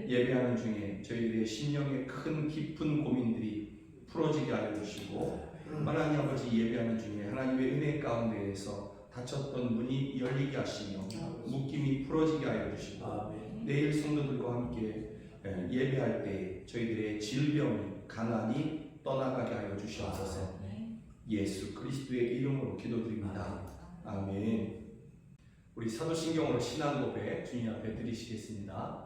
예배하는 중에 저희들의 심령의 큰 깊은 고민들이 풀어지게 하여 주시고, 하나님 아버지 예배하는 중에 하나님의 은혜 가운데에서 닫혔던 문이 열리게 하시며 묶임이 풀어지게 하여 주시고, 내일 성도들과 함께 예배할 때 저희들의 질병이 가난이 떠나가게 하여 주시옵소서. 예수 그리스도의 이름으로 기도드립니다. 아멘. 우리 사도신경으로 신앙 고백 주님 앞에 드리시겠습니다.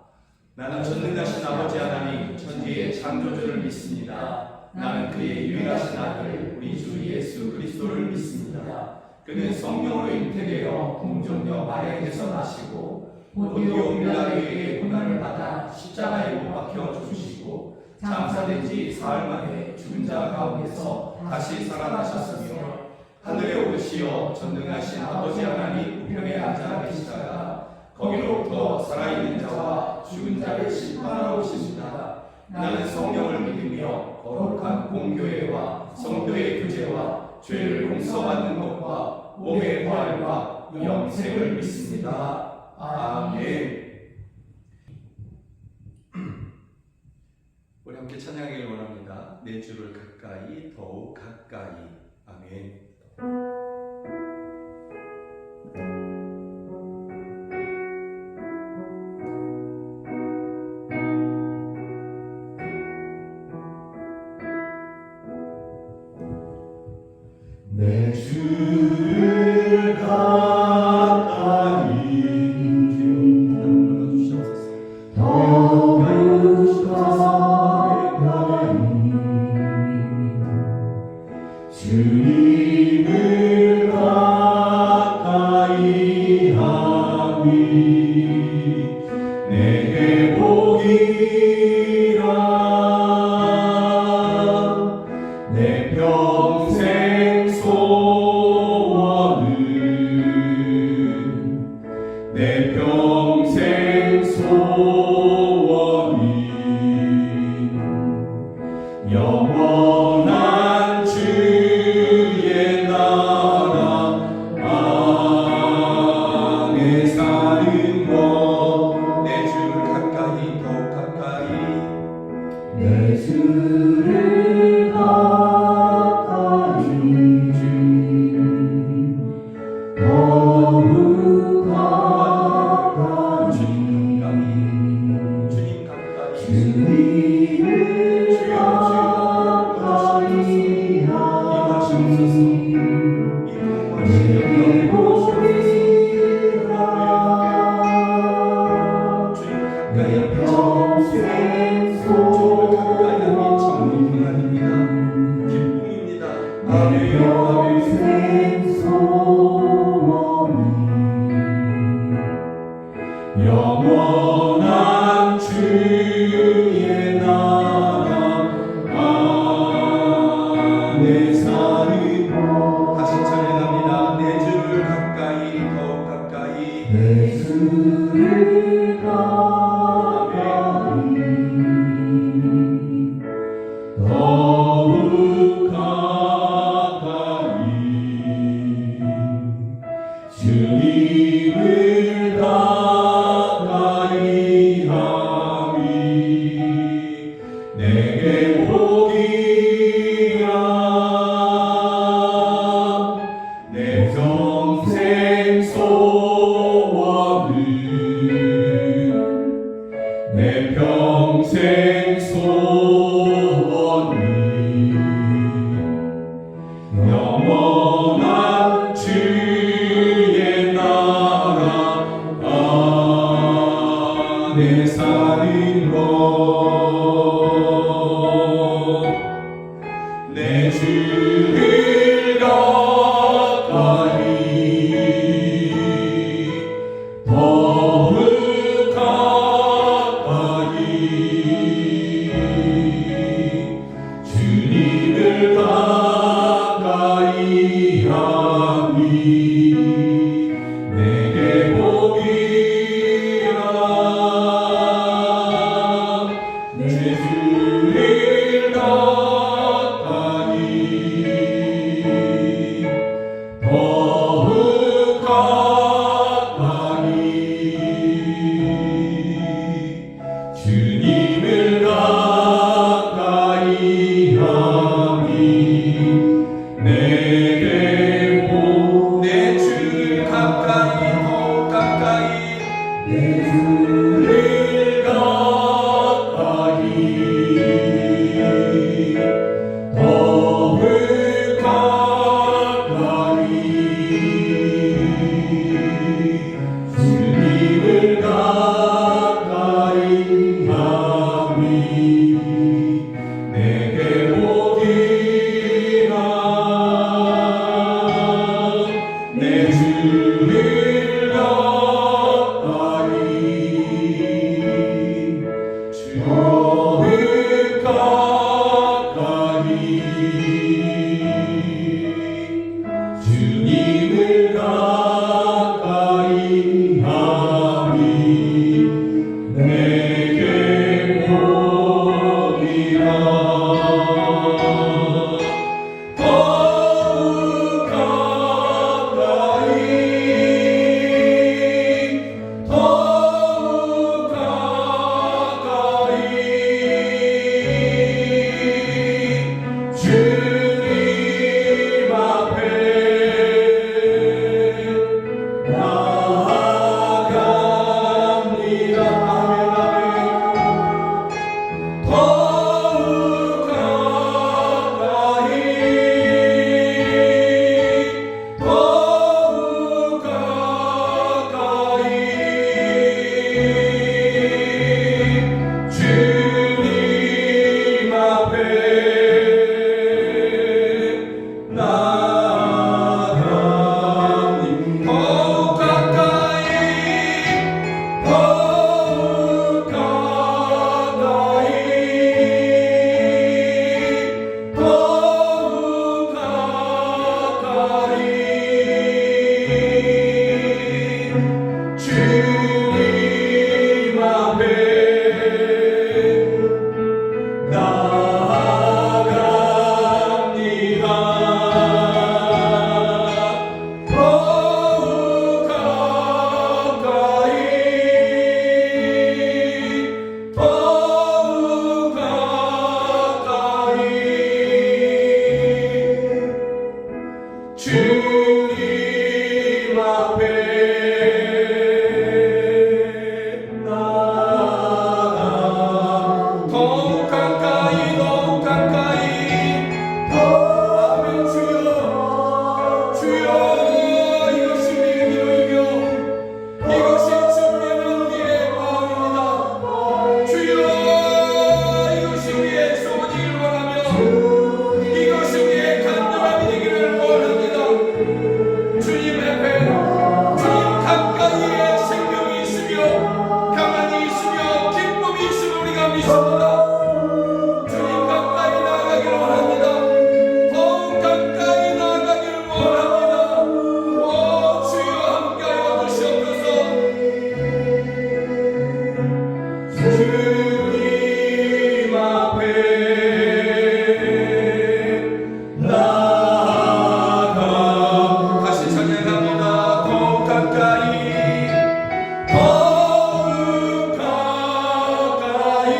나는 전능하신 아버지 하나님 천지의 창조주를 믿습니다. 나는 그의 유일하신 아들 우리 주 예수 그리스도를 믿습니다. 그는 성령으로 잉태되어 동정녀 마리아에게서 나시고 본디오 빌라도에게 고난을 받아 십자가에 못 박혀 죽으시고 장사된 지 사흘 만에 죽은 자 가운데서 다시 살아나셨으며 하늘에 오르시어 전능하신 아버지 하나님 우편에 앉아 계시다가 거기로부터 살아있는 자와 죽은 자를 심판하러 오시리라. 나는 성령을 믿으며 거룩한 공교회와 성도의 교제와 죄를 용서받는 것과 몸의 부활과 영생을 믿습니다. 아멘. 우리 함께 찬양하기를 원합니다. 내 주를 가까이 더욱 가까이. 아멘. 내 주를 가까이 더욱 가까이 주님을 가까이 하니 내게 복이라. 내 평생 소원은 내 평생 소원이 영원한 주의 나라 안에 사는 것. 내 주를 가까이 더욱 가까이 내 주를 가까이 더욱 가까이 주님 가까이 주님을 가까이 임하시옵소서. 내게 복이라. 내 평생 가까이 함이 참 평안입니다. 기쁨입니다. 내 평생 소원이 영원한 주의 나라 안에 사는 것. 다시 찬양합니다. 내 주를 가까이 더욱 가까이 내 주를 가까이 더욱 가까이 주님을 가까이 하니 내게 복이라. 내 평생 소원은 내 평생 소원이 영원한 주의 나라 안에 사는 것. 내 주를 가까이 더욱 가까이 주님을 가까이 하니 내게 복이라. 내 주를 가까이 더욱 가까이 주 주를 가까이 더욱 가까이 주님을 가까이 하니 내게 복이라 더욱 가까이 더욱 가까이 주님 앞에 나아갑니다. 더욱 가까이 더욱 가까이 주님 앞에 나아갑니다. 더욱 가까이 더욱 가까이 더욱 가까이 주님 앞에 나아갑니다. 더욱 가까이 더욱 가까이 주님 앞에 나아가 더욱 가까이 더욱 가까이 아멘. 주여 주여 이것이 우리의 기도이며 이것이 주님의 우리의 마음입니다. 주여 이것이 우리의 소원이길 원하며 이것이 우리의 간절함이 되기를 원합니다. 주님 앞에 주님 가까이에 생명이 있으며 평안이 있으며 기쁨이 있음을 우리가 믿습니다. 주님 가까이 나아가기를 원합니다. 더욱 가까이 나아가기를 원합니다. 오 주여 함께하여 주시옵소서. 주님 앞에 나아가 다시 찬양합니다. 더욱 가까이 더욱 가까이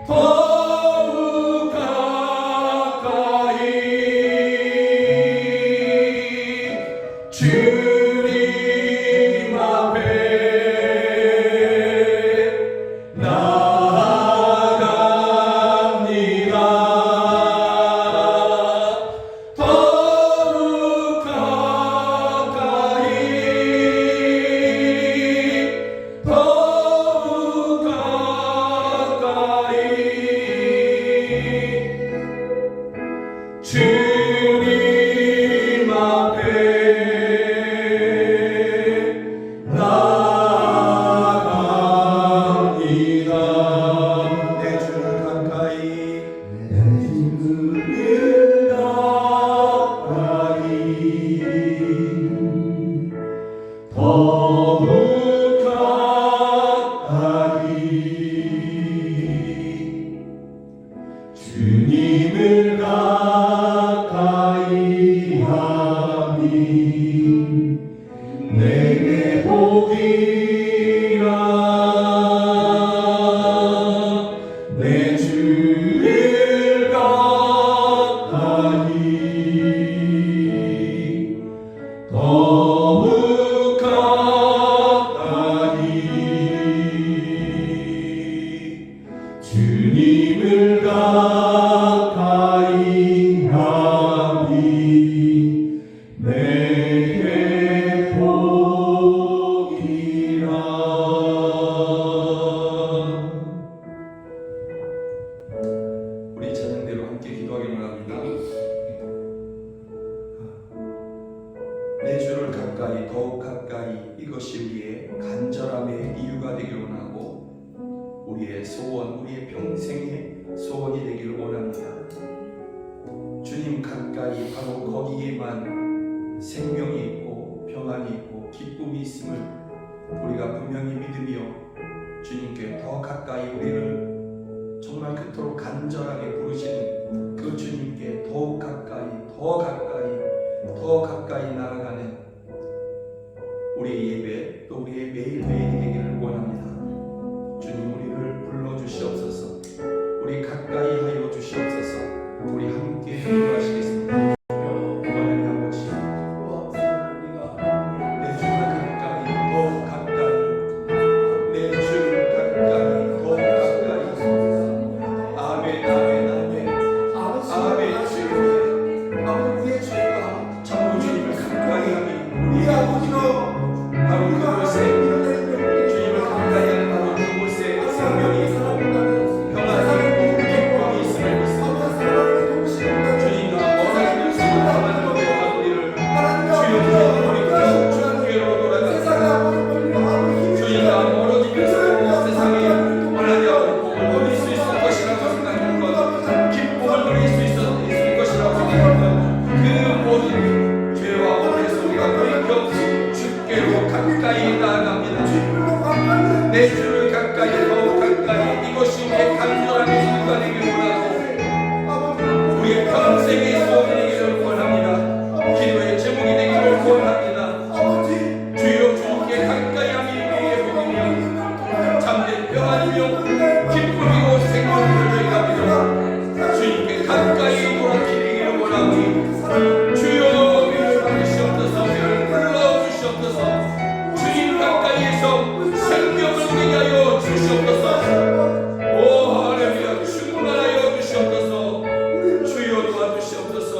더욱 가까이 주님 앞에 나아갑니다. 더욱 가까이 더욱 가까이 주님 앞에 나아갑니다. 내 주를 가까이 내 주를 가까이 더욱 가까이 주님을 가까이 하니 내게 복이라 내 주를 가까이 더욱 가까이 주님을 가까이 하니 내게 복이라. 우리 찬양대로 함께 기도하기를 원합니다. 가까이 더욱 가까이 이것이 우리의 간절함의 이유가 되기를 원하고 우리의 소원, 우리의 평생의 소원이 되기를 원합니다. 주님 가까이 바로 거기에만 생명이 있고 평안이 있고 기쁨이 있음을 우리가 분명히 믿으며 주님께 더 가까이 우리를 정말 그토록 간절하게 부르시는 그 주님께 더욱 가까이 더 가까이 나아가는 우리의 예배 또 우리의 매일매일이 되기를 원합니다. 주님 우리를 불러주시옵소서. 우리 가까이 하여 주시옵소서. 우리 함께 기도하시겠습니다. 하나님 아버지 내 주가 가까이 더 가까이 내 주 가까이 더 가까이 아멘 아멘 아멘 아멘 주님 우리의 죄가 참으로 주님을 가까이 하니 우리 아버지로 바로 그곳에 주님을 가까이 하는 바로 그곳에 생명이 있고 평안이 있고 기쁨이 있음을 믿습니다. 주님과 멀어지는 수많은 것과 우리를 주여 우리 주님께로 돌아가서 주님과 멀어지면서 세상에 하나님 복을 누릴 수 있을 것이라고 생각하는 것 기쁨을 누릴 수 있을 것이라고 생각하는 그 모든 죄와 오해에서 우리가 돌이켜 주께로 가까이 나아갑니다. 내 주를 가까이 더욱 가까이 이것이 우리의 간절한 이유가 되기를 원하고 우리의 평생의 소원이 되기를 원합니다. 기도의 제목이 되기를 원합니다. 주여 주께 가까이 하니 우리의 복이며 참된 평안이며 기쁨이고 생명을 저희가 믿어 주님께 가까이 돌아키기를 원하오니 주여 우리를 받으시옵소서. 우리를 불러주시옵소서. 주님 가까이에서 생명을 우리게 하여 주시옵소서. 오 할렐루야 충만하여 주시옵소서. 주여 도와주시옵소서.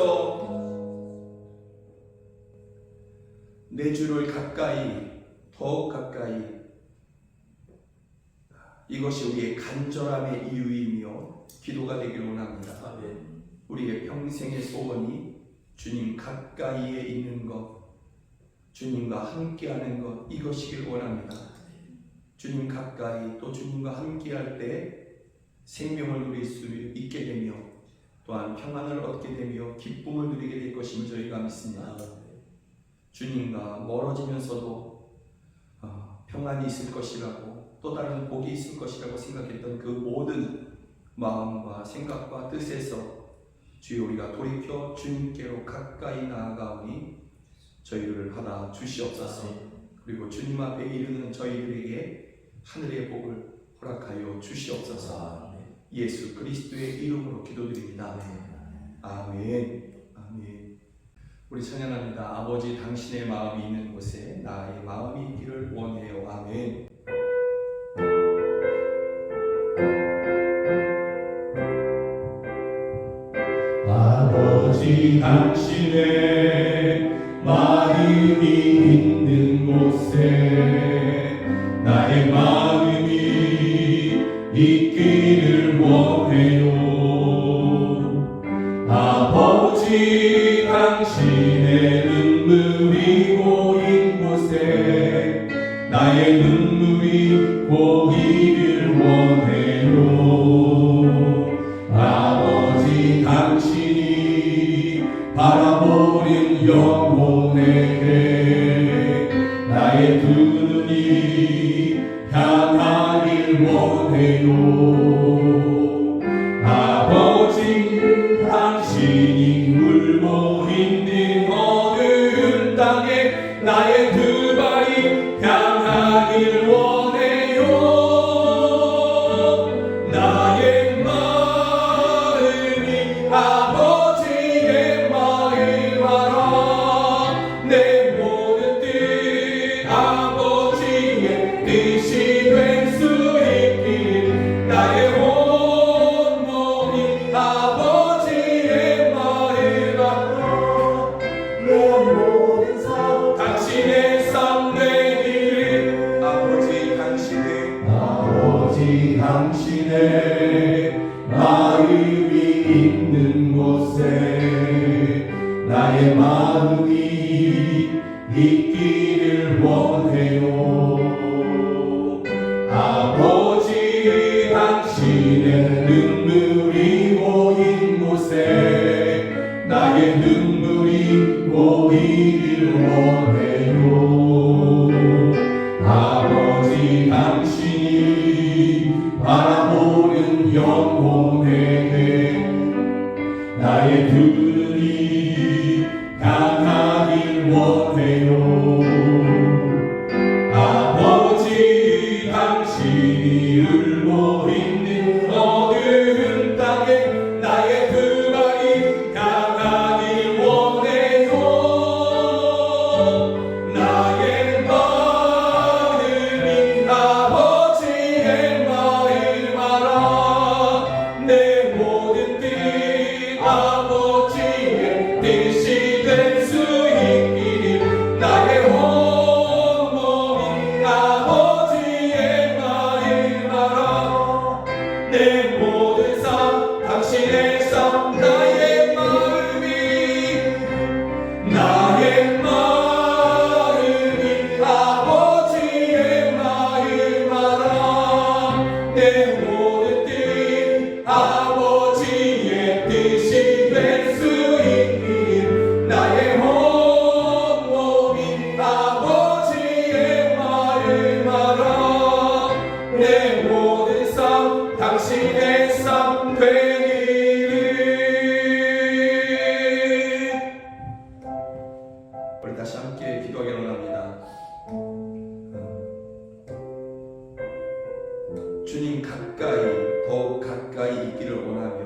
내 주를 가까이 더욱 가까이 이것이 우리의 간절함의 이유이며 기도가 되기를 원합니다. 우리의 평생의 소원이 주님 가까이에 있는 것 주님과 함께하는 것 이것이길 원합니다. 주님 가까이 또 주님과 함께할 때 생명을 누릴 수 있게 되며 또한 평안을 얻게 되며 기쁨을 누리게 될 것임을 저희가 믿습니다. 주님과 멀어지면서도 평안이 있을 것이라고 또 다른 복이 있을 것이라고 생각했던 그 모든 마음과 생각과 뜻에서 주여 우리가 돌이켜 주님께로 가까이 나아가오니 저희를 받아 주시옵소서. 그리고 주님 앞에 이르는 저희들에게 하늘의 복을 허락하여 주시옵소서. 예수 그리스도의 이름으로 기도드립니다. 아멘. 아멘. 우리 찬양합니다. 아버지 당신의 마음이 있는 곳에 나의 마음이 있기를 원해요. 아멘. 아버지 당신의 마음이 있는 곳에 나의 마음이 있기를 원해요. 아버지 당신의 눈물이 고인 곳에 나의 눈물이 고이길 원해요. 아버지 당신이 바라보는 영혼에게 나의 두 눈이 향하길 원해요. 아버지 당신이 울고 있는 어두운 땅에 나의 두 발이 향하길 원해요. 나의 마음이 아버지의 마음 알아. 내 모든 뜻 아버지의 뜻이 될 수 있길. 나의 온몸이 아버지의 마음 알아. 내 모든 삶 당신의 삶 되기를. 아버지 당신의 마음이 있는 곳에 나의 마음이 있기를 원해요. 아버지 당신의 눈물이 고인 곳에 나의 눈물이 고이길 원해요. 아버지 당신이 바라보는 영혼에게 나의 두 눈이 강하길 원해요. 아버지 당신이 울고 있는 어두운 땅에 나의 두 발이 강하길 원해요. 나의 마음이 아버지의 마음 알아. 내 모든 뜻 아버지의 뜻이 될 수 있기를 나의 온몸이 아버지의 마음 알아. 내 모든 삶 당신의 삶 나의 마음이 아버지의 마음 알아. 내 모든 뜻 아버지의 뜻이 될 수 있기를 나의 온몸이 아버지의 마음 알아. 내 모든 삶 당신의 삶 되기를. 우리 다시 함께 기도하기를 원합니다. 주님 가까이 더욱 가까이 있기를 원하며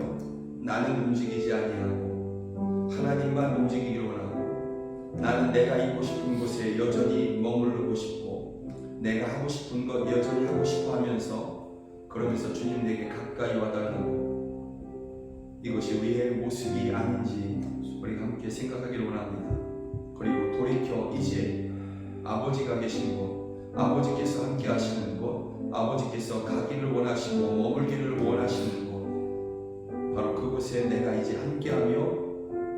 나는 움직이지 아니하고 하나님만 움직이기를 원하고 나는 내가 있고 싶은 곳에 여전히 머무르고 싶고 내가 하고 싶은 것 여전히 하고 싶어 하면서 그러면서 주님 내게 가까이 와달라고 이것이 우리의 모습이 아닌지 우리가 함께 생각하기를 원합니다. 그리고 돌이켜 이제 아버지가 계신 곳 아버지께서 함께 하시는 곳 아버지께서 가기를 원하시고 머물기를 원하시는 곳 바로 그곳에 내가 이제 함께하며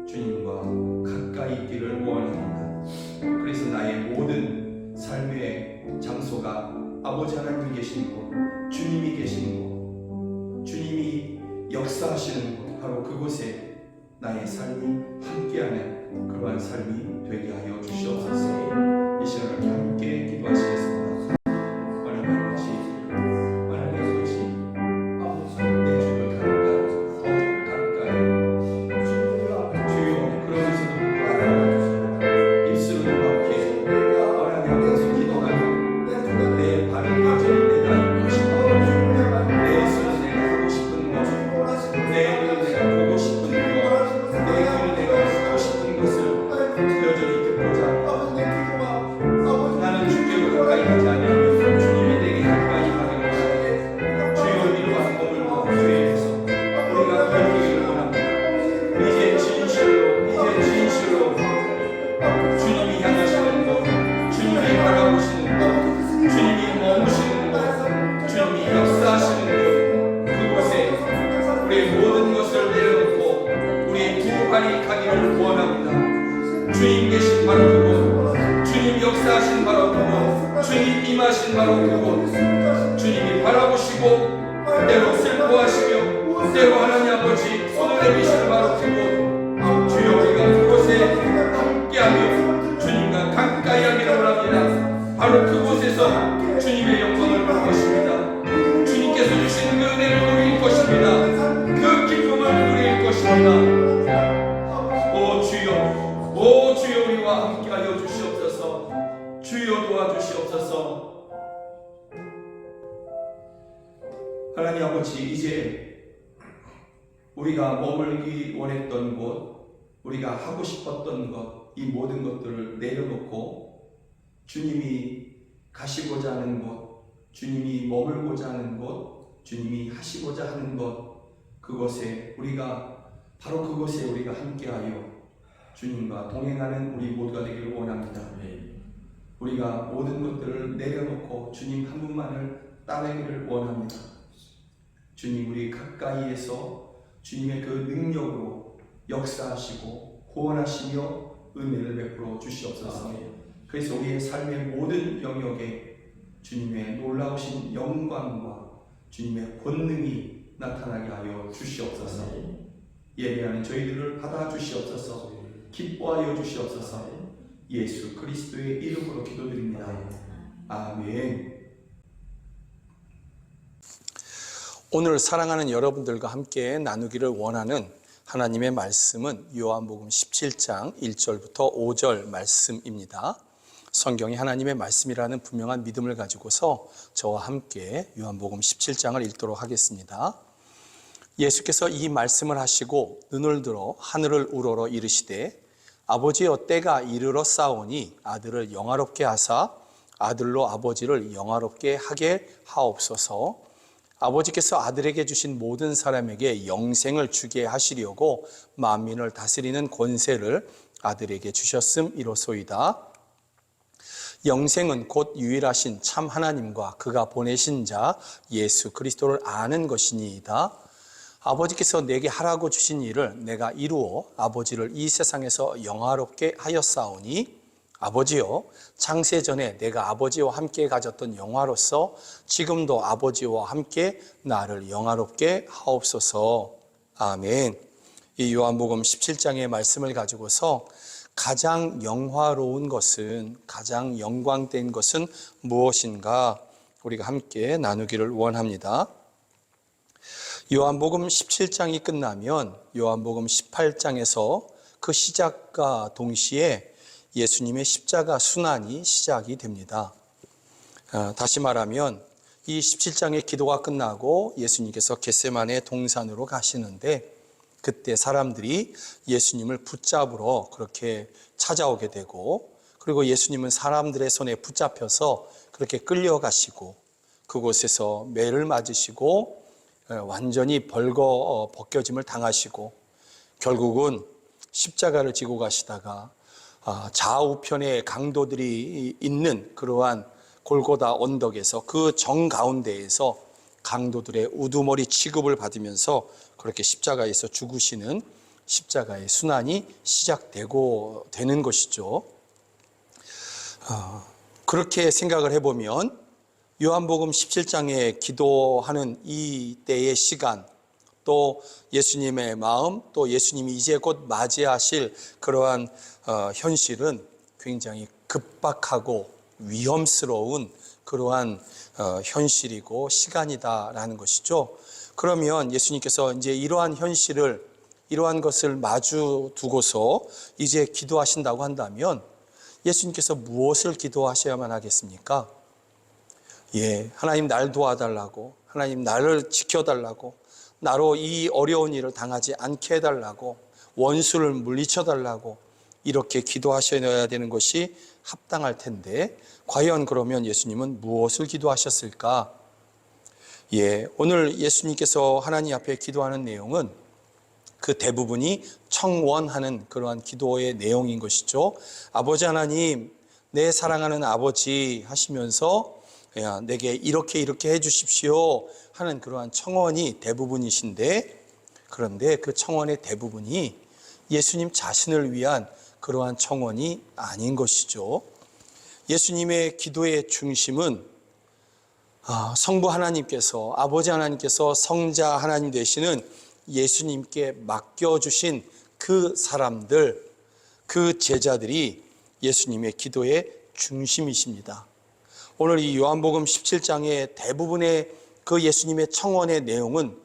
주님과 가까이 있기를 원합니다. 그래서 나의 모든 삶의 장소가 아버지 하나님이 계신 곳 주님이 계신 곳 주님이 역사하시는 곳 바로 그곳에 나의 삶이 함께하는 그러한 삶이 되게 하여 주시옵소서. 이 시간을 이렇게 함께 기도하시겠습니다. 주님 계신 바로 그곳 주님 역사하신 바로 그곳 주님 임하신 바로 그곳 주님이 바라보시고 때로 슬퍼하시며 때로 하나님 아버지 손을 내미시는 바로 그곳 주여 우리가 그곳에 함께하며 주님과 가까이 하기를 원합니다. 바로 그곳에서 주님의 영광을 볼 것입니다. 주님께서 주신 그 은혜를 누릴 것입니다. 그 기쁨을 누릴 것입니다. 오 주여 우리와 함께하여 주시옵소서. 주여 도와주시옵소서. 하나님 아버지 이제 우리가 머물기 원했던 곳 우리가 하고 싶었던 것 이 모든 것들을 내려놓고 주님이 가시고자 하는 곳 주님이 머물고자 하는 곳 주님이 하시고자 하는 것 그곳에 우리가 바로 그곳에 우리가 함께하여 주님과 동행하는 우리 모두가 되기를 원합니다. 우리가 모든 것들을 내려놓고 주님 한 분만을 따르기를 원합니다. 주님 우리 가까이에서 주님의 그 능력으로 역사하시고 구원하시며 은혜를 베풀어 주시옵소서. 그래서 우리의 삶의 모든 영역에 주님의 놀라우신 영광과 주님의 권능이 나타나게 하여 주시옵소서. 예배하는 저희들을 받아주시옵소서. 기뻐하여 주시옵소서. 예수 그리스도의 이름으로 기도드립니다. 아멘. 오늘 사랑하는 여러분들과 함께 나누기를 원하는 하나님의 말씀은 요한복음 17장 1절부터 5절 말씀입니다. 성경이 하나님의 말씀이라는 분명한 믿음을 가지고서 저와 함께 요한복음 17장을 읽도록 하겠습니다. 예수께서 이 말씀을 하시고 눈을 들어 하늘을 우러러 이르시되 아버지여 때가 이르러 싸우니 아들을 영화롭게 하사 아들로 아버지를 영화롭게 하게 하옵소서. 아버지께서 아들에게 주신 모든 사람에게 영생을 주게 하시려고 만민을 다스리는 권세를 아들에게 주셨음이로소이다. 영생은 곧 유일하신 참 하나님과 그가 보내신 자 예수 그리스도를 아는 것이니이다. 아버지께서 내게 하라고 주신 일을 내가 이루어 아버지를 이 세상에서 영화롭게 하였사오니 아버지여 창세 전에 내가 아버지와 함께 가졌던 영화로서 지금도 아버지와 함께 나를 영화롭게 하옵소서. 아멘. 이 요한복음 17장의 말씀을 가지고서 가장 영화로운 것은, 가장 영광된 것은 무엇인가 우리가 함께 나누기를 원합니다. 요한복음 17장이 끝나면 요한복음 18장에서 그 시작과 동시에 예수님의 십자가 순환이 시작이 됩니다. 다시 말하면 이 17장의 기도가 끝나고 예수님께서 겟세마네 동산으로 가시는데 그때 사람들이 예수님을 붙잡으러 그렇게 찾아오게 되고 그리고 예수님은 사람들의 손에 붙잡혀서 그렇게 끌려가시고 그곳에서 매를 맞으시고 완전히 벗겨짐을 당하시고 결국은 십자가를 지고 가시다가 좌우편에 강도들이 있는 그러한 골고다 언덕에서 그 정가운데에서 강도들의 우두머리 취급을 받으면서 그렇게 십자가에서 죽으시는 십자가의 순환이 시작되고 되는 것이죠. 그렇게 생각을 해보면 요한복음 17장에 기도하는 이 때의 시간 또 예수님의 마음 또 예수님이 이제 곧 맞이하실 그러한 현실은 굉장히 급박하고 위험스러운 그러한 현실이고 시간이다라는 것이죠. 그러면 예수님께서 이제 이러한 현실을 이러한 것을 마주 두고서 이제 기도하신다고 한다면 예수님께서 무엇을 기도하셔야만 하겠습니까? 하나님 날 도와달라고, 하나님 나를 지켜달라고, 나로 이 어려운 일을 당하지 않게 해달라고, 원수를 물리쳐달라고 이렇게 기도하셔야 되는 것이 합당할 텐데 과연 그러면 예수님은 무엇을 기도하셨을까? 오늘 예수님께서 하나님 앞에 기도하는 내용은 그 대부분이 청원하는 그러한 기도의 내용인 것이죠. 아버지 하나님, 내 사랑하는 아버지 하시면서 내게 이렇게 해주십시오 하는 그러한 청원이 대부분이신데 그런데 그 청원의 대부분이 예수님 자신을 위한 그러한 청원이 아닌 것이죠. 예수님의 기도의 중심은 성부 하나님께서 아버지 하나님께서 성자 하나님 되시는 예수님께 맡겨주신 그 사람들, 그 제자들이 예수님의 기도의 중심이십니다. 오늘 이 요한복음 17장의 대부분의 그 예수님의 청원의 내용은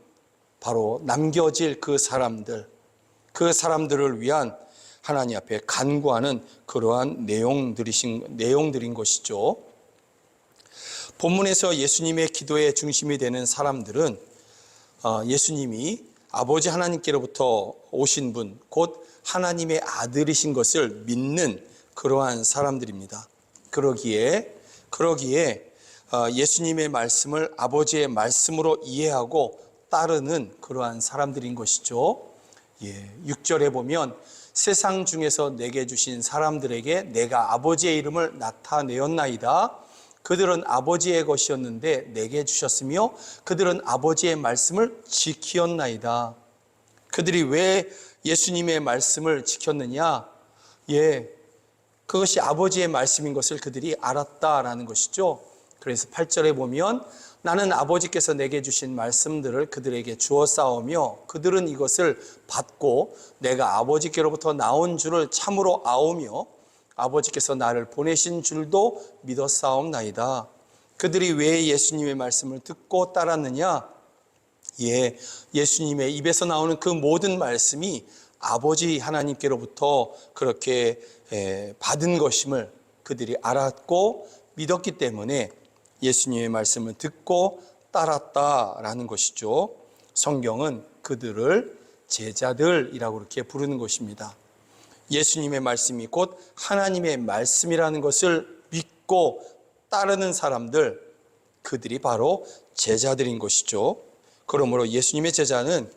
바로 남겨질 그 사람들을 위한 하나님 앞에 간구하는 그러한 내용들인 것이죠. 본문에서 예수님의 기도의 중심이 되는 사람들은 예수님이 아버지 하나님께로부터 오신 분, 곧 하나님의 아들이신 것을 믿는 그러한 사람들입니다. 그러기에 예수님의 말씀을 아버지의 말씀으로 이해하고 따르는 그러한 사람들인 것이죠. 6절에 보면 세상 중에서 내게 주신 사람들에게 내가 아버지의 이름을 나타내었나이다. 그들은 아버지의 것이었는데 내게 주셨으며 그들은 아버지의 말씀을 지키었나이다. 그들이 왜 예수님의 말씀을 지켰느냐? 그것이 아버지의 말씀인 것을 그들이 알았다라는 것이죠. 그래서 8절에 보면 나는 아버지께서 내게 주신 말씀들을 그들에게 주어 싸우며 그들은 이것을 받고 내가 아버지께로부터 나온 줄을 참으로 아오며 아버지께서 나를 보내신 줄도 믿어 싸움나이다. 그들이 왜 예수님의 말씀을 듣고 따랐느냐? 예수님의 입에서 나오는 그 모든 말씀이 아버지 하나님께로부터 그렇게 받은 것임을 그들이 알았고 믿었기 때문에 예수님의 말씀을 듣고 따랐다라는 것이죠. 성경은 그들을 제자들이라고 이렇게 부르는 것입니다. 예수님의 말씀이 곧 하나님의 말씀이라는 것을 믿고 따르는 사람들, 그들이 바로 제자들인 것이죠. 그러므로 예수님의 제자는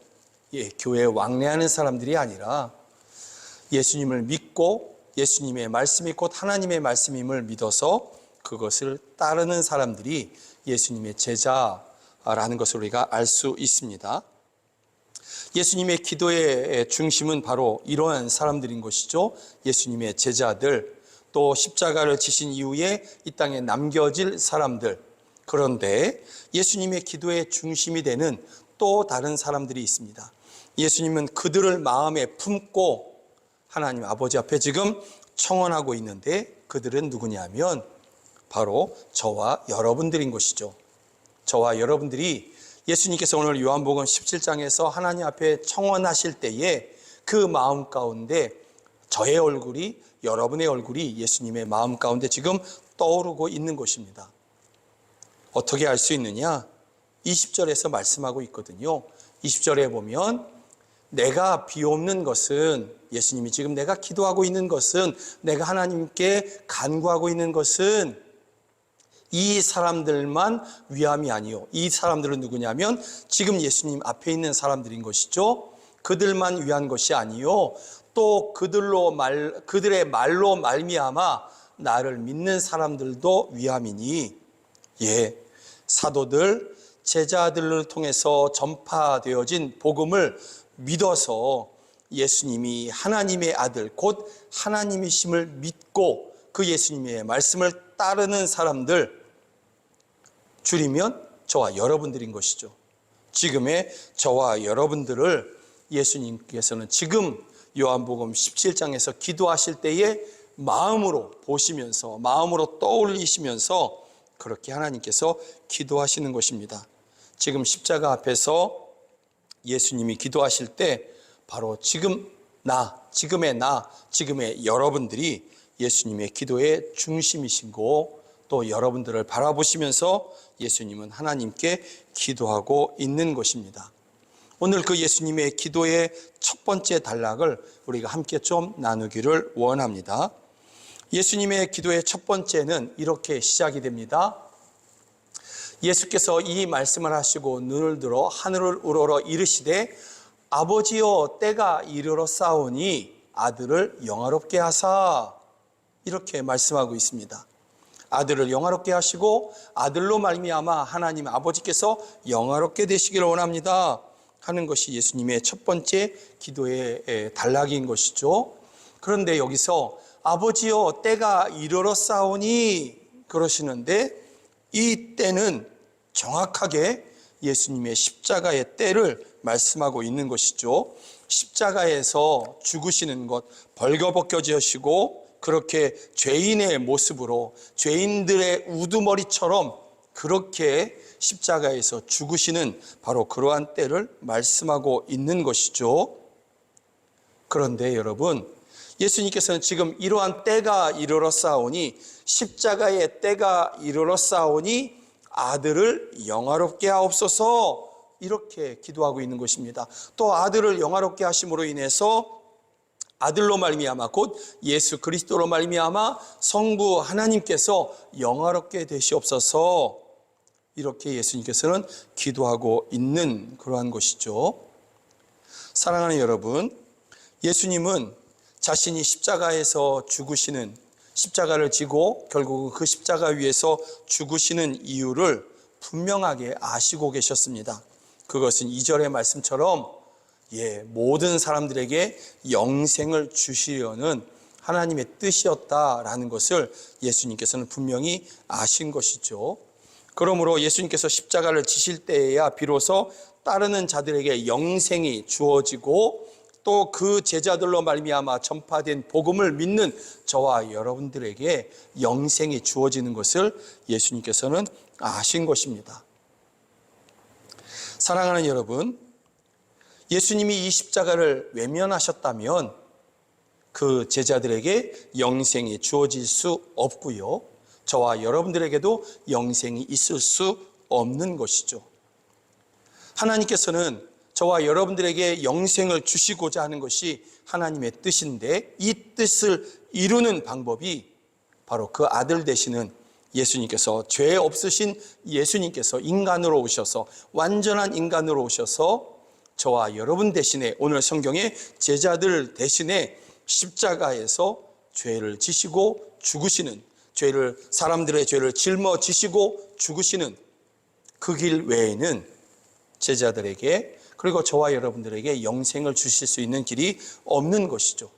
교회에 왕래하는 사람들이 아니라 예수님을 믿고 예수님의 말씀이 곧 하나님의 말씀임을 믿어서 그것을 따르는 사람들이 예수님의 제자라는 것을 우리가 알 수 있습니다. 예수님의 기도의 중심은 바로 이러한 사람들인 것이죠. 예수님의 제자들, 또 십자가를 지신 이후에 이 땅에 남겨질 사람들. 그런데 예수님의 기도의 중심이 되는 또 다른 사람들이 있습니다. 예수님은 그들을 마음에 품고 하나님 아버지 앞에 지금 청원하고 있는데 그들은 누구냐면 바로 저와 여러분들인 것이죠. 저와 여러분들이 예수님께서 오늘 요한복음 17장에서 하나님 앞에 청원하실 때에 그 마음 가운데 저의 얼굴이, 여러분의 얼굴이 예수님의 마음 가운데 지금 떠오르고 있는 것입니다. 어떻게 알 수 있느냐? 20절에서 말씀하고 있거든요. 20절에 보면 내가 비옵는 것은, 예수님이 지금 내가 기도하고 있는 것은, 내가 하나님께 간구하고 있는 것은 이 사람들만 위함이 아니요. 이 사람들은 누구냐면 지금 예수님 앞에 있는 사람들인 것이죠. 그들만 위한 것이 아니요. 또 그들의 말로 말미암아 나를 믿는 사람들도 위함이니, 사도들, 제자들을 통해서 전파되어진 복음을 믿어서 예수님이 하나님의 아들, 곧 하나님이심을 믿고 그 예수님의 말씀을 따르는 사람들, 줄이면 저와 여러분들인 것이죠. 지금의 저와 여러분들을 예수님께서는 지금 요한복음 17장에서 기도하실 때에 마음으로 보시면서, 마음으로 떠올리시면서 그렇게 하나님께서 기도하시는 것입니다. 지금 십자가 앞에서 예수님이 기도하실 때 바로 지금의 여러분들이 예수님의 기도의 중심이시고 또 여러분들을 바라보시면서 예수님은 하나님께 기도하고 있는 것입니다. 오늘 그 예수님의 기도의 첫 번째 단락을 우리가 함께 좀 나누기를 원합니다. 예수님의 기도의 첫 번째는 이렇게 시작이 됩니다. 예수께서 이 말씀을 하시고 눈을 들어 하늘을 우러러 이르시되 아버지여 때가 이르러 싸우니 아들을 영화롭게 하사, 이렇게 말씀하고 있습니다. 아들을 영화롭게 하시고 아들로 말미암아 하나님 아버지께서 영화롭게 되시기를 원합니다 하는 것이 예수님의 첫 번째 기도의 단락인 것이죠. 그런데 여기서 아버지여 때가 이르러 싸우니 그러시는데 이 때는 정확하게 예수님의 십자가의 때를 말씀하고 있는 것이죠. 십자가에서 죽으시는 것, 벌거벗겨지시고 그렇게 죄인의 모습으로 죄인들의 우두머리처럼 그렇게 십자가에서 죽으시는 바로 그러한 때를 말씀하고 있는 것이죠. 그런데 여러분, 예수님께서는 지금 이러한 때가 이르러 싸우니, 십자가의 때가 이르러 싸우니 아들을 영화롭게 하옵소서, 이렇게 기도하고 있는 것입니다. 또 아들을 영화롭게 하심으로 인해서 아들로 말미암아 곧 예수 그리스도로 말미암아 성부 하나님께서 영화롭게 되시옵소서, 이렇게 예수님께서는 기도하고 있는 그러한 것이죠. 사랑하는 여러분, 예수님은 자신이 십자가에서 죽으시는, 십자가를 지고 결국은 그 십자가 위에서 죽으시는 이유를 분명하게 아시고 계셨습니다. 그것은 2절의 말씀처럼 모든 사람들에게 영생을 주시려는 하나님의 뜻이었다라는 것을 예수님께서는 분명히 아신 것이죠. 그러므로 예수님께서 십자가를 지실 때에야 비로소 따르는 자들에게 영생이 주어지고 또 그 제자들로 말미암아 전파된 복음을 믿는 저와 여러분들에게 영생이 주어지는 것을 예수님께서는 아신 것입니다. 사랑하는 여러분, 예수님이 이 십자가를 외면하셨다면 그 제자들에게 영생이 주어질 수 없고요, 저와 여러분들에게도 영생이 있을 수 없는 것이죠. 하나님께서는 저와 여러분들에게 영생을 주시고자 하는 것이 하나님의 뜻인데, 이 뜻을 이루는 방법이 바로 그 아들 되시는 예수님께서, 죄 없으신 예수님께서 인간으로 오셔서, 완전한 인간으로 오셔서 저와 여러분 대신에, 오늘 성경의 제자들 대신에 십자가에서 죄를 지시고 죽으시는, 사람들의 죄를 짊어지시고 죽으시는 그 길 외에는 제자들에게, 그리고 저와 여러분들에게 영생을 주실 수 있는 길이 없는 것이죠.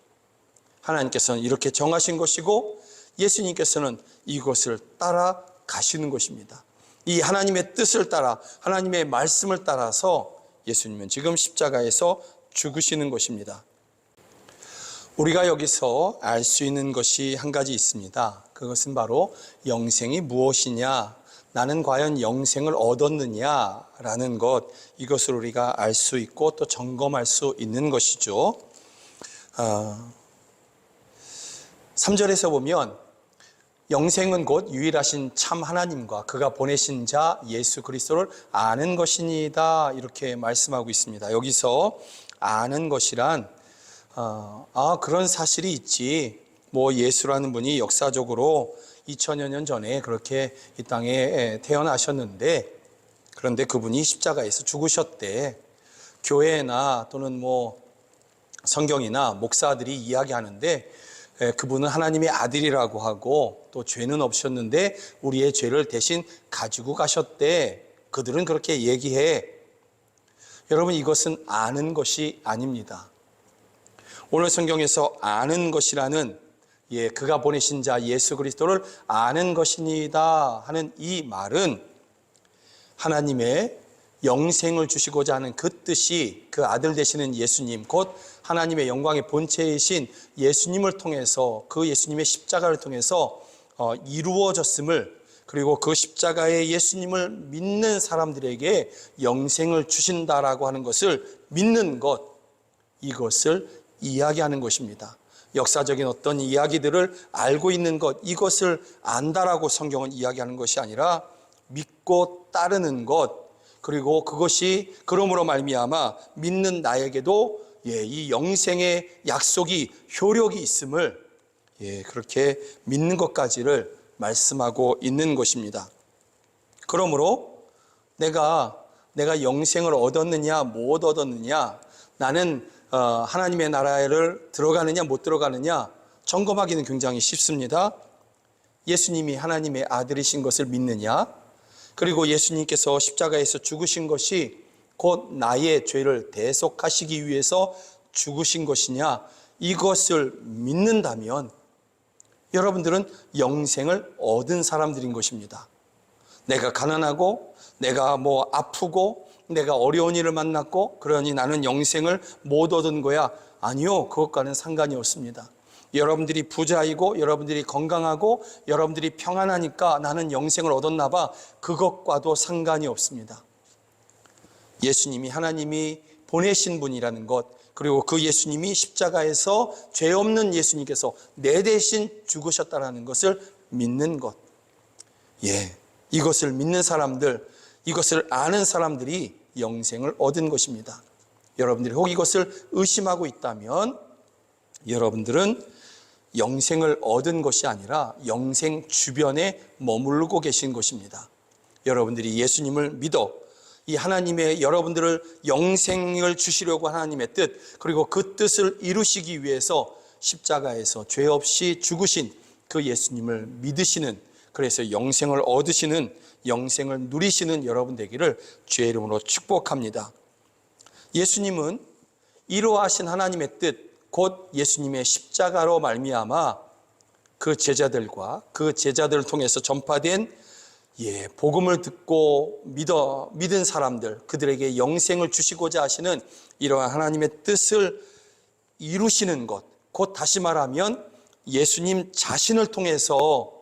하나님께서는 이렇게 정하신 것이고 예수님께서는 이것을 따라 가시는 것입니다. 이 하나님의 뜻을 따라, 하나님의 말씀을 따라서 예수님은 지금 십자가에서 죽으시는 것입니다. 우리가 여기서 알 수 있는 것이 한 가지 있습니다. 그것은 바로 영생이 무엇이냐, 나는 과연 영생을 얻었느냐라는 것, 이것을 우리가 알 수 있고 또 점검할 수 있는 것이죠. 3절에서 보면 영생은 곧 유일하신 참 하나님과 그가 보내신 자 예수 그리스도를 아는 것이니이다, 이렇게 말씀하고 있습니다. 여기서 아는 것이란 그런 사실이 있지, 예수라는 분이 역사적으로 2000여 년 전에 그렇게 이 땅에 태어나셨는데, 그런데 그분이 십자가에서 죽으셨대. 교회나 또는 성경이나 목사들이 이야기하는데, 그분은 하나님의 아들이라고 하고 또 죄는 없으셨는데 우리의 죄를 대신 가지고 가셨대. 그들은 그렇게 얘기해. 여러분, 이것은 아는 것이 아닙니다. 오늘 성경에서 아는 것이라는, 그가 보내신 자 예수 그리스도를 아는 것이니다 하는 이 말은 하나님의 영생을 주시고자 하는 그 뜻이, 그 아들 되시는 예수님, 곧 하나님의 영광의 본체이신 예수님을 통해서, 그 예수님의 십자가를 통해서 이루어졌음을, 그리고 그 십자가의 예수님을 믿는 사람들에게 영생을 주신다라고 하는 것을 믿는 것, 이것을 이야기하는 것입니다. 역사적인 어떤 이야기들을 알고 있는 것, 이것을 안다라고 성경은 이야기하는 것이 아니라 믿고 따르는 것, 그리고 그것이 그러므로 말미암아 믿는 나에게도 이 영생의 약속이, 효력이 있음을 그렇게 믿는 것까지를 말씀하고 있는 것입니다. 그러므로 내가 영생을 얻었느냐 못 얻었느냐, 나는 하나님의 나라를 들어가느냐 못 들어가느냐 점검하기는 굉장히 쉽습니다. 예수님이 하나님의 아들이신 것을 믿느냐, 그리고 예수님께서 십자가에서 죽으신 것이 곧 나의 죄를 대속하시기 위해서 죽으신 것이냐, 이것을 믿는다면 여러분들은 영생을 얻은 사람들인 것입니다. 내가 가난하고, 내가 아프고, 내가 어려운 일을 만났고, 그러니 나는 영생을 못 얻은 거야. 아니요, 그것과는 상관이 없습니다. 여러분들이 부자이고, 여러분들이 건강하고, 여러분들이 평안하니까 나는 영생을 얻었나 봐. 그것과도 상관이 없습니다. 예수님이 하나님이 보내신 분이라는 것, 그리고 그 예수님이 십자가에서 죄 없는 예수님께서 내 대신 죽으셨다는 것을 믿는 것, 이것을 믿는 사람들, 이것을 아는 사람들이 영생을 얻은 것입니다. 여러분들이 혹 이것을 의심하고 있다면 여러분들은 영생을 얻은 것이 아니라 영생 주변에 머물고 계신 것입니다. 여러분들이 예수님을 믿어 이 하나님의, 여러분들을 영생을 주시려고 하나님의 뜻, 그리고 그 뜻을 이루시기 위해서 십자가에서 죄 없이 죽으신 그 예수님을 믿으시는, 그래서 영생을 얻으시는, 영생을 누리시는 여러분 되기를 주의 이름으로 축복합니다. 예수님은 이루하신 하나님의 뜻, 곧 예수님의 십자가로 말미암아 그 제자들과 그 제자들을 통해서 전파된 복음을 듣고 믿은 사람들, 그들에게 영생을 주시고자 하시는 이러한 하나님의 뜻을 이루시는 것, 곧 다시 말하면 예수님 자신을 통해서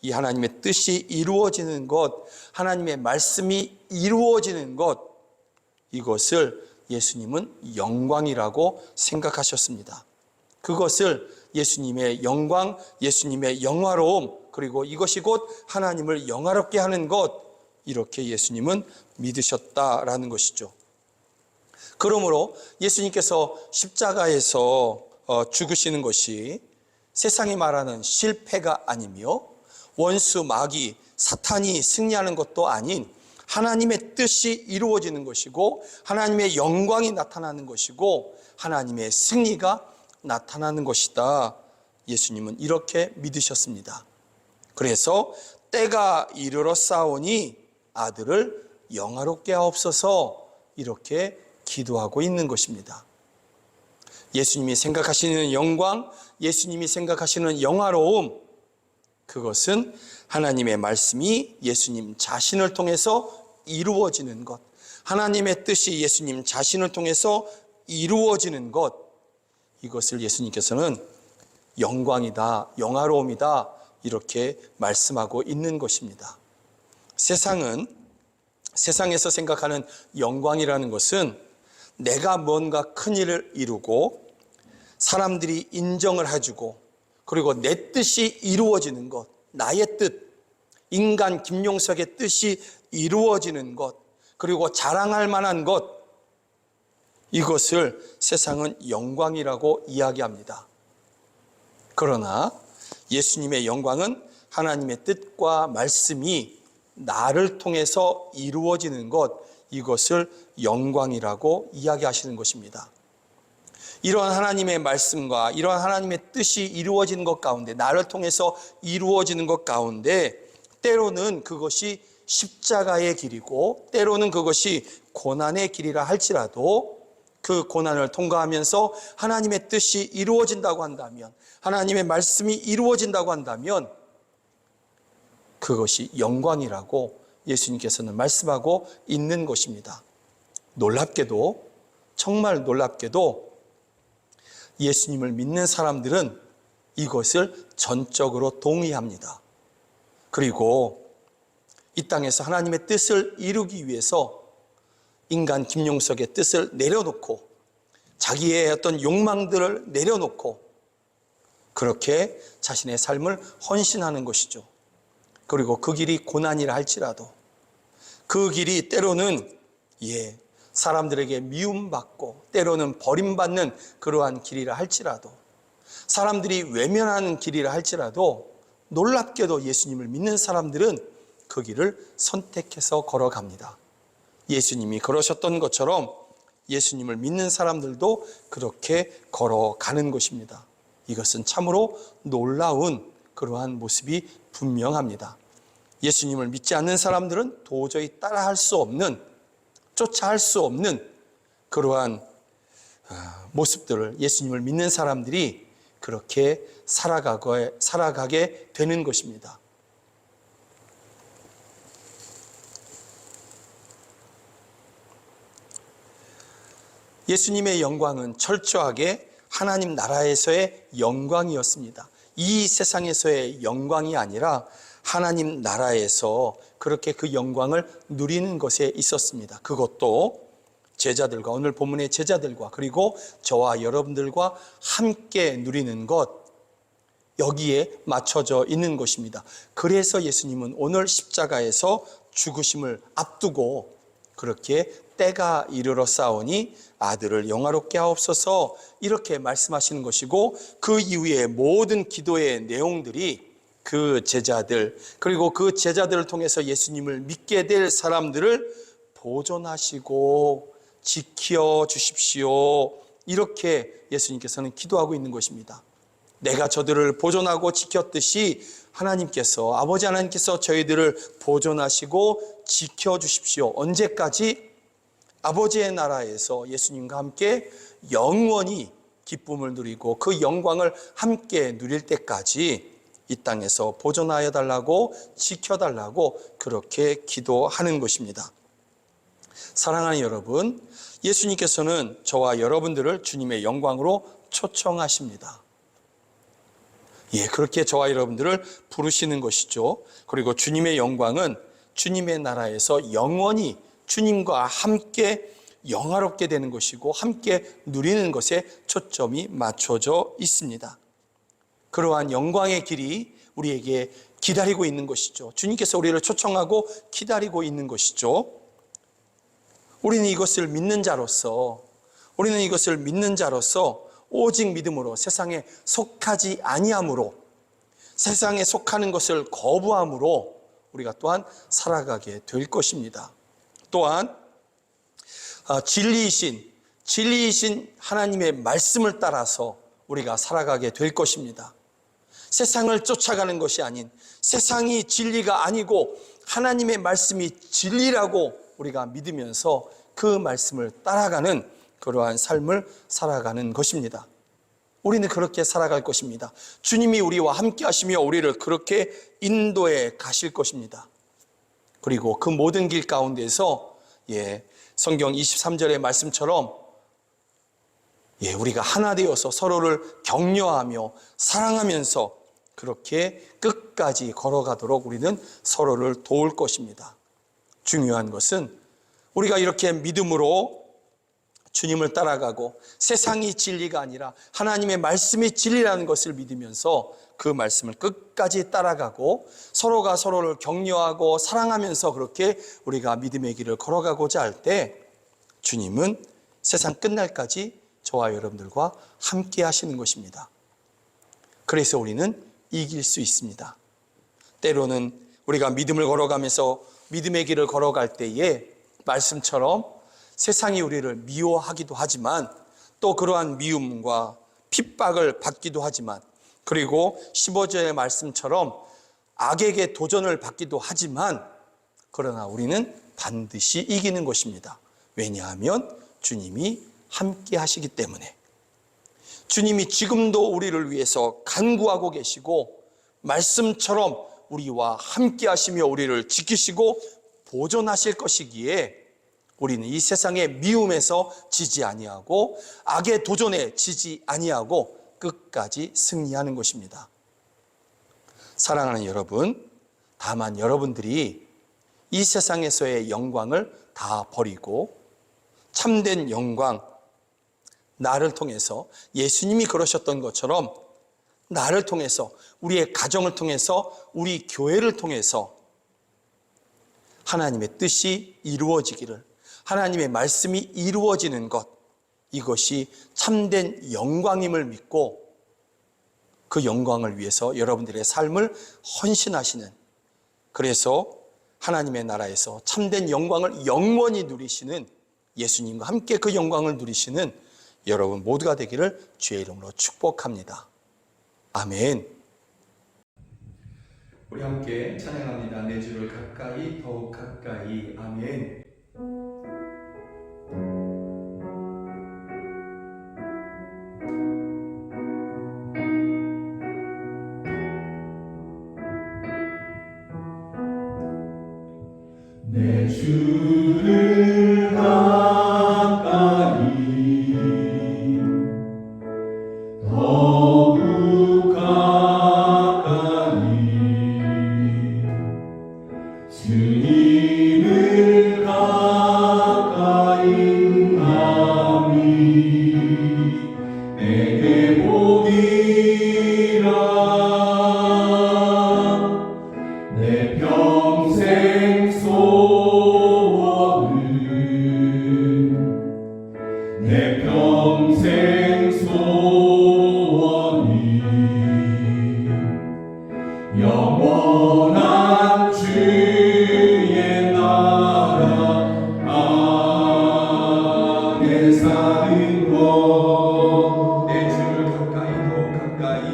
이 하나님의 뜻이 이루어지는 것, 하나님의 말씀이 이루어지는 것, 이것을 예수님은 영광이라고 생각하셨습니다. 그것을 예수님의 영광, 예수님의 영화로움, 그리고 이것이 곧 하나님을 영화롭게 하는 것, 이렇게 예수님은 믿으셨다라는 것이죠. 그러므로 예수님께서 십자가에서 죽으시는 것이 세상이 말하는 실패가 아니며 원수 마귀 사탄이 승리하는 것도 아닌 하나님의 뜻이 이루어지는 것이고 하나님의 영광이 나타나는 것이고 하나님의 승리가 나타나는 것이다. 예수님은 이렇게 믿으셨습니다. 그래서 때가 이르러 싸우니 아들을 영화롭게 하옵소서, 이렇게 기도하고 있는 것입니다. 예수님이 생각하시는 영광, 예수님이 생각하시는 영화로움, 그것은 하나님의 말씀이 예수님 자신을 통해서 이루어지는 것, 하나님의 뜻이 예수님 자신을 통해서 이루어지는 것, 이것을 예수님께서는 영광이다, 영화로움이다, 이렇게 말씀하고 있는 것입니다. 세상에서 생각하는 영광이라는 것은 내가 뭔가 큰 일을 이루고 사람들이 인정을 해주고 그리고 내 뜻이 이루어지는 것, 나의 뜻, 인간 김용석의 뜻이 이루어지는 것, 그리고 자랑할 만한 것, 이것을 세상은 영광이라고 이야기합니다. 그러나 예수님의 영광은 하나님의 뜻과 말씀이 나를 통해서 이루어지는 것, 이것을 영광이라고 이야기하시는 것입니다. 이러한 하나님의 말씀과 이러한 하나님의 뜻이 이루어지는 것 가운데, 나를 통해서 이루어지는 것 가운데 때로는 그것이 십자가의 길이고 때로는 그것이 고난의 길이라 할지라도 그 고난을 통과하면서 하나님의 뜻이 이루어진다고 한다면, 하나님의 말씀이 이루어진다고 한다면 그것이 영광이라고 예수님께서는 말씀하고 있는 것입니다. 놀랍게도, 정말 놀랍게도 예수님을 믿는 사람들은 이것을 전적으로 동의합니다. 그리고 이 땅에서 하나님의 뜻을 이루기 위해서 인간 김용석의 뜻을 내려놓고 자기의 어떤 욕망들을 내려놓고 그렇게 자신의 삶을 헌신하는 것이죠. 그리고 그 길이 고난이라 할지라도 그 길이 때로는 사람들에게 미움받고 때로는 버림받는 그러한 길이라 할지라도, 사람들이 외면하는 길이라 할지라도 놀랍게도 예수님을 믿는 사람들은 그 길을 선택해서 걸어갑니다. 예수님이 걸으셨던 것처럼 예수님을 믿는 사람들도 그렇게 걸어가는 것입니다. 이것은 참으로 놀라운 그러한 모습이 분명합니다. 예수님을 믿지 않는 사람들은 도저히 따라할 수 없는, 쫓아할 수 없는 그러한 모습들을 예수님을 믿는 사람들이 그렇게 살아가게 되는 것입니다. 예수님의 영광은 철저하게 하나님 나라에서의 영광이었습니다. 이 세상에서의 영광이 아니라 하나님 나라에서 그렇게 그 영광을 누리는 것에 있었습니다. 그것도 제자들과, 오늘 본문의 제자들과 그리고 저와 여러분들과 함께 누리는 것, 여기에 맞춰져 있는 것입니다. 그래서 예수님은 오늘 십자가에서 죽으심을 앞두고 그렇게 때가 이르러 싸우니 아들을 영화롭게 하옵소서, 이렇게 말씀하시는 것이고, 그 이후에 모든 기도의 내용들이 그 제자들, 그리고 그 제자들을 통해서 예수님을 믿게 될 사람들을 보존하시고 지켜주십시오, 이렇게 예수님께서는 기도하고 있는 것입니다. 내가 저들을 보존하고 지켰듯이 하나님께서, 아버지 하나님께서 저희들을 보존하시고 지켜주십시오. 언제까지? 아버지의 나라에서 예수님과 함께 영원히 기쁨을 누리고 그 영광을 함께 누릴 때까지 이 땅에서 보존하여 달라고 지켜달라고 그렇게 기도하는 것입니다. 사랑하는 여러분, 예수님께서는 저와 여러분들을 주님의 영광으로 초청하십니다. 그렇게 저와 여러분들을 부르시는 것이죠. 그리고 주님의 영광은 주님의 나라에서 영원히 주님과 함께 영화롭게 되는 것이고 함께 누리는 것에 초점이 맞춰져 있습니다. 그러한 영광의 길이 우리에게 기다리고 있는 것이죠. 주님께서 우리를 초청하고 기다리고 있는 것이죠. 우리는 이것을 믿는 자로서 오직 믿음으로 세상에 속하지 아니함으로 세상에 속하는 것을 거부함으로 우리가 또한 살아가게 될 것입니다. 또한 진리이신 하나님의 말씀을 따라서 우리가 살아가게 될 것입니다. 세상을 쫓아가는 것이 아닌, 세상이 진리가 아니고 하나님의 말씀이 진리라고 우리가 믿으면서 그 말씀을 따라가는 그러한 삶을 살아가는 것입니다. 우리는 그렇게 살아갈 것입니다. 주님이 우리와 함께 하시며 우리를 그렇게 인도해 가실 것입니다. 그리고 그 모든 길 가운데서 성경 23절의 말씀처럼 우리가 하나 되어서 서로를 격려하며 사랑하면서 그렇게 끝까지 걸어가도록 우리는 서로를 도울 것입니다. 중요한 것은 우리가 이렇게 믿음으로 주님을 따라가고 세상이 진리가 아니라 하나님의 말씀이 진리라는 것을 믿으면서 그 말씀을 끝까지 따라가고 서로가 서로를 격려하고 사랑하면서 그렇게 우리가 믿음의 길을 걸어가고자 할 때 주님은 세상 끝날까지 저와 여러분들과 함께 하시는 것입니다. 그래서 우리는 이길 수 있습니다. 때로는 우리가 믿음을 걸어가면서 믿음의 길을 걸어갈 때에 말씀처럼 세상이 우리를 미워하기도 하지만 또 그러한 미움과 핍박을 받기도 하지만 그리고 15절의 말씀처럼 악에게 도전을 받기도 하지만 그러나 우리는 반드시 이기는 것입니다. 왜냐하면 주님이 함께 하시기 때문에 주님이 지금도 우리를 위해서 간구하고 계시고 말씀처럼 우리와 함께 하시며 우리를 지키시고 보존하실 것이기에 우리는 이 세상의 미움에서 지지 아니하고 악의 도전에 지지 아니하고 끝까지 승리하는 것입니다. 사랑하는 여러분, 다만 여러분들이 이 세상에서의 영광을 다 버리고 참된 영광, 나를 통해서 예수님이 그러셨던 것처럼 나를 통해서 우리의 가정을 통해서 우리 교회를 통해서 하나님의 뜻이 이루어지기를 하나님의 말씀이 이루어지는 것, 이것이 참된 영광임을 믿고 그 영광을 위해서 여러분들의 삶을 헌신하시는, 그래서 하나님의 나라에서 참된 영광을 영원히 누리시는 예수님과 함께 그 영광을 누리시는 여러분 모두가 되기를 주의 이름으로 축복합니다. 아멘. 우리 함께 찬양합니다. 내 주를 가까이 더욱 가까이. 아멘. 내 주를 가까이 더욱 가까이 주님을 가까이 함이 내게 복이라 내 평생 내 평생 소원이 영원한 주의 나라 안에 사는 것. 내 주를 가까이 더욱 가까이.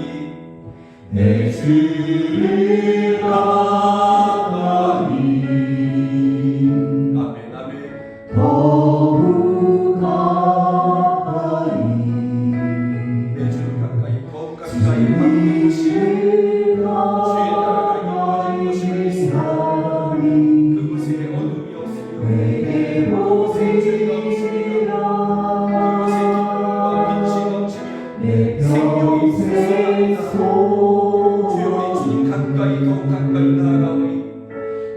내 주를 가까이 아멘. 아멘. 더욱 가까이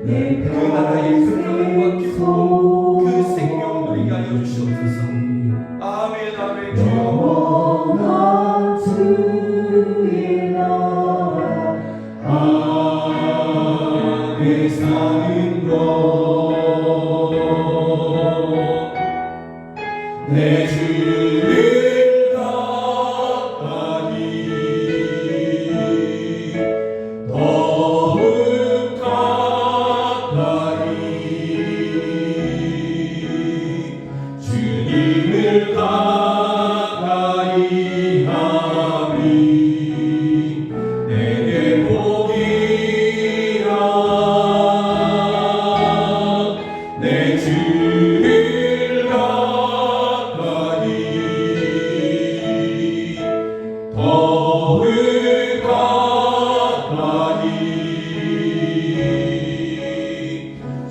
그 나라의 생명과 기쁨 그 생명 누리게 하여 주시옵소서. 아멘 아멘. 주여 영원한 주의 나라 안에 사는 것내 주를 가까이 더욱 가까이 주님을 가까이 하니 내게 복이라 내 주를 가까이 더욱 가까이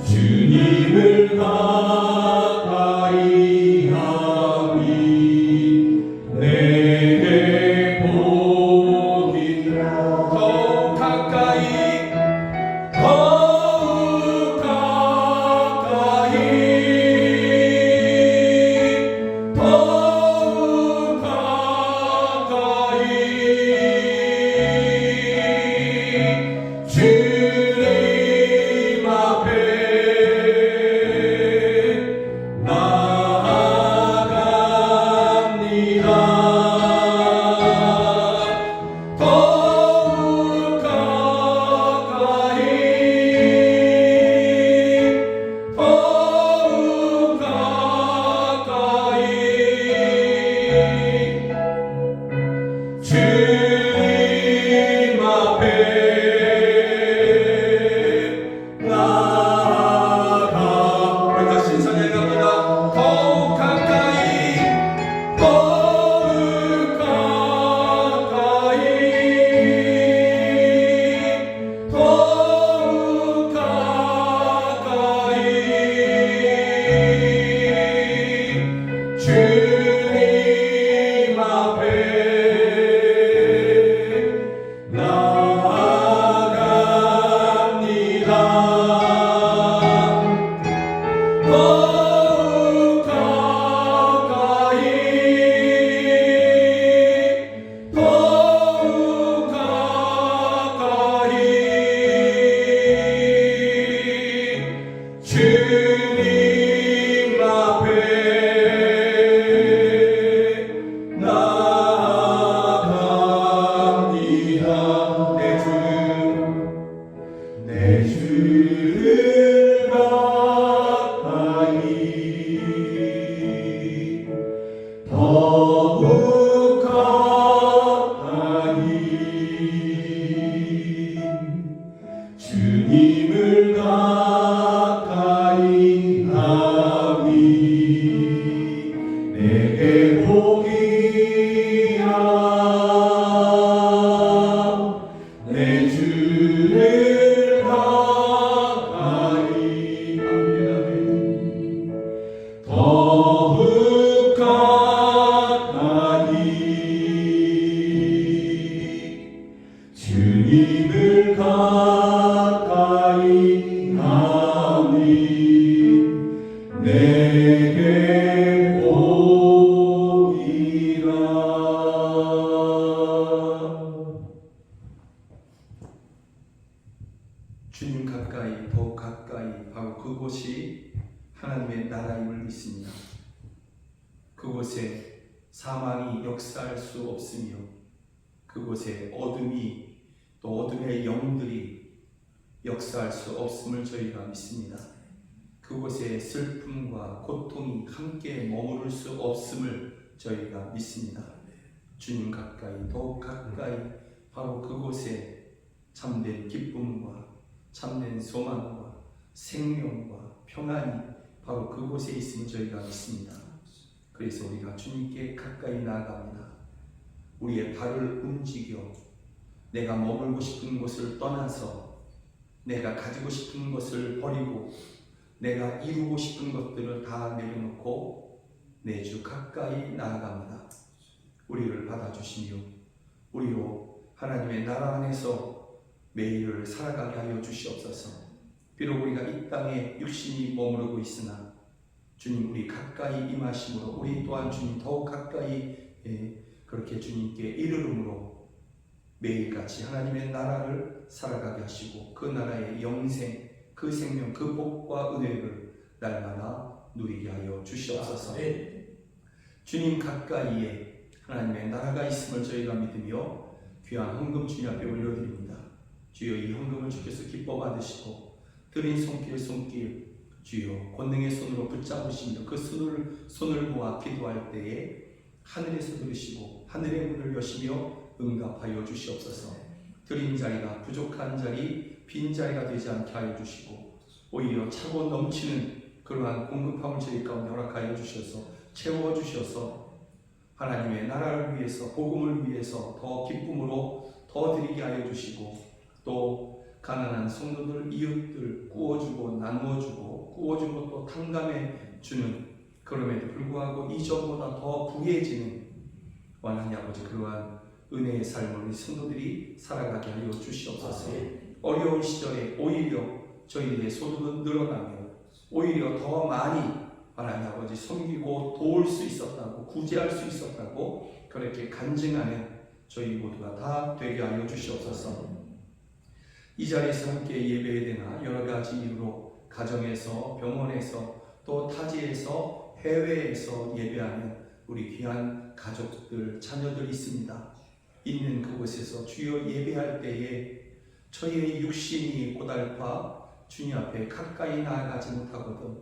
주님을 가까이 하니 내게 복이라 더욱 가까이 더욱 가까이 더욱 가까이 주님 앞에 나아갑니다. 더욱 가까이 더욱 가까이 주님 앞에 나아가 우리 다시 찬양합니다. 더욱 가까이 더욱 가까이 더욱 가까이 주님 앞에 나아갑니다. 더욱 가까이 더욱 가까이 주님 앞에 나아갑니다. 내 주를 가까이 더욱 가까이 주님을 가까이 하니 내게 복이야 내 주를 가까이 더욱 가까이 주님을 가까이 하니 내게 복이라. 주님 가까이 더욱 가까이 바로 그곳이 하나님의 나라임을 믿습니다. 그곳에 사망이 역사할 수 없으며 그곳에 어둠이 또 어둠의 영들이 역사할 수 없음을 저희가 믿습니다. 그곳에 슬픔과 고통이 함께 머무를 수 없음을 저희가 믿습니다. 주님 가까이 더욱 가까이 바로 그곳에 참된 기쁨과 참된 소망과 생명과 평안이 바로 그곳에 있음을 저희가 믿습니다. 그래서 우리가 주님께 가까이 나아갑니다. 우리의 발을 움직여 내가 머물고 싶은 곳을 떠나서 내가 가지고 싶은 것을 버리고 내가 이루고 싶은 것들을 다 내려놓고 내 주 가까이 나아갑니다. 우리를 받아주시며 우리로 하나님의 나라 안에서 매일을 살아가게 하여 주시옵소서. 비록 우리가 이 땅에 육신이 머무르고 있으나 주님 우리 가까이 임하심으로 우리 또한 주님 더욱 가까이 그렇게 주님께 이르름으로 매일같이 하나님의 나라를 살아가게 하시고 그 나라의 영생, 그 생명, 그 복과 은혜를 날마다 누리게 하여 주시옵소서. 주님 가까이에 하나님의 나라가 있음을 저희가 믿으며 귀한 헌금 주님 앞에 올려드립니다. 주여 이 헌금을 주께서 기뻐 받으시고 드린 손길 주여 권능의 손으로 붙잡으시며 그 손을 모아 기도할 때에 하늘에서 들으시고 하늘의 문을 여시며 응답하여 주시옵소서. 드린 자리가 부족한 자리, 빈 자리가 되지 않게 하여 주시고 오히려 차고 넘치는 그러한 공급함을 저희 가운데 허락하여 주셔서 채워주셔서 하나님의 나라를 위해서 복음을 위해서 더 기쁨으로 더 드리게 하여 주시고 또 가난한 성도들 이웃들 구워주고 나누어주고 구워주고 또 탕감해 주는 그럼에도 불구하고 이전보다 더 부해지는 하나님 아버지 그러한 은혜의 삶을 우리 성도들이 살아가게 하여 주시옵소서. 어려운 시절에 오히려 저희들의 소득은 늘어나며 오히려 더 많이 하나님 아버지 섬기고 도울 수 있었다고 구제할 수 있었다고 그렇게 간증하는 저희 모두가 다 되게 하여 주시옵소서. 이 자리에서 함께 예배되나 여러 가지 이유로 가정에서 병원에서 또 타지에서 해외에서 예배하는 우리 귀한 가족들 자녀들 있습니다. 있는 그곳에서 주여 예배할 때에 저희의 육신이 고달파 주님 앞에 가까이 나아가지 못하거든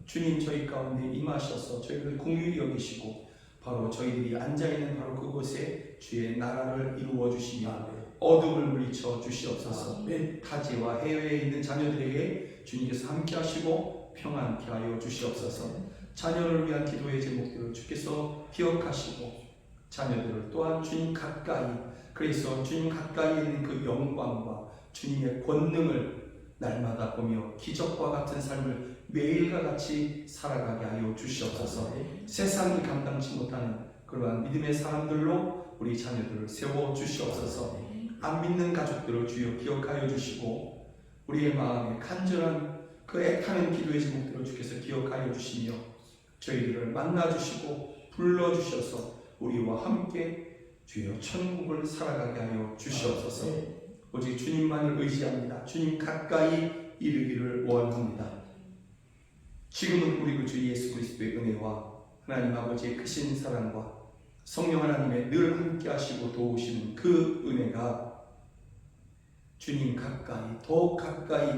주님 저희 가운데 임하셔서 저희를 긍휼히 여기시고 바로 저희들이 앉아있는 바로 그곳에 주의 나라를 이루어 주시며 어둠을 물리쳐 주시옵소서. 타지와 해외에 있는 자녀들에게 주님께서 함께 하시고 평안케 하여 주시옵소서. 자녀를 위한 기도의 제목들을 주께서 기억하시고 자녀들을 또한 주님 가까이 그래서 주님 가까이 있는 그 영광과 주님의 권능을 날마다 보며 기적과 같은 삶을 매일과 같이 살아가게 하여 주시옵소서. 세상이 감당치 못하는 그러한 믿음의 사람들로 우리 자녀들을 세워 주시옵소서. 안 믿는 가족들을 주여 기억하여 주시고 우리의 마음에 간절한 그 애타는 기도의 제목들을 주께서 기억하여 주시며 저희들을 만나 주시고 불러 주셔서 우리와 함께 주여 천국을 살아가게 하여 주시옵소서. 오직 주님만을 의지합니다. 주님 가까이 이르기를 원합니다. 지금은 우리 구주 예수 그리스도의 은혜와 하나님 아버지의 크신 사랑과 성령 하나님의 늘 함께 하시고 도우시는 그 은혜가 주님 가까이 더욱 가까이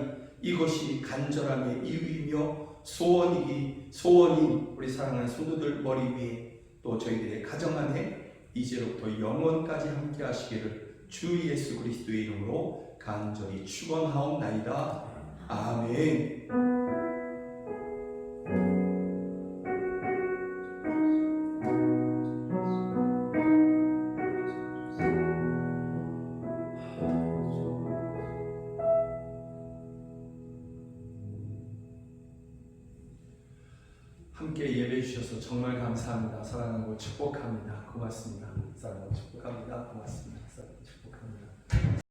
이것이 간절함의 이유이며 소원인 우리 사랑하는 성도들 머리 위에 또 저희들의 가정 안에 이제로부터 영원까지 함께 하시기를 주 예수 그리스도의 이름으로 간절히 축원하옵나이다. 아멘. 함께 예배해 주셔서 정말 감사합니다. 사랑하고 축복합니다. 고맙습니다. 사랑하고 축복합니다. 고맙습니다. 사랑하고 축복합니다.